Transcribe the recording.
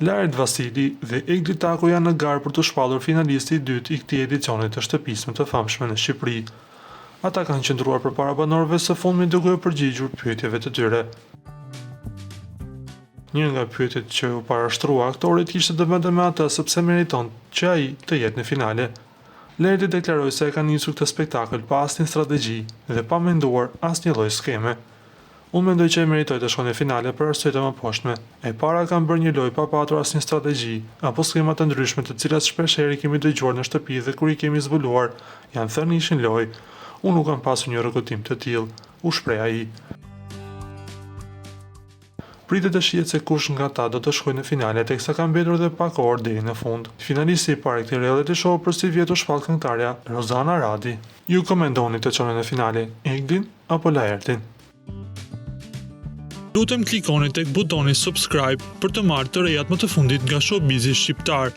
Laret Vasili dhe Egli Tako janë në garë për të shpallur finalisti i dytë i këtij edicioni të shtëpisë më të famshme në Shqipëri. Ata kanë qëndruar përpara banorëve së fundmi duke u përgjigjur pyetjeve të tyre. Një nga pyetjet që u parashtrua aktorit ishte të bënte me atë sepse meriton që ai të jetë në finale. Lerti deklaroi se e ka nisur këtë spektakël pa asnjë strategji dhe pa menduar asnjë lloj skeme. Unë mendoj që e meritoj të shkojë në finale për arsye të mëposhtme. E para kam bërë një lojë pa patur asnjë strategji apo skema të ndryshme të cilat shpeshherë kemi dëgjuar në shtëpi dhe kur I kemi zbuluar, janë thënë ishin lojë. Unë nuk kam pasur një rrokotim të tillë, u shpreh ai. Pritet të shihet se kush nga ta do të shkojë në finale teksa ka mbetur dhe pak orë deri në fund. Finalisti I parë I këtij reality show për si vjet u shpall këngëtarja Rozana Radi. Ju komendoni të çoni në finale Eglin apo Laertin? Lutem klikoni tek butoni subscribe për të marrë të rejat më të fundit nga showbizi shqiptar.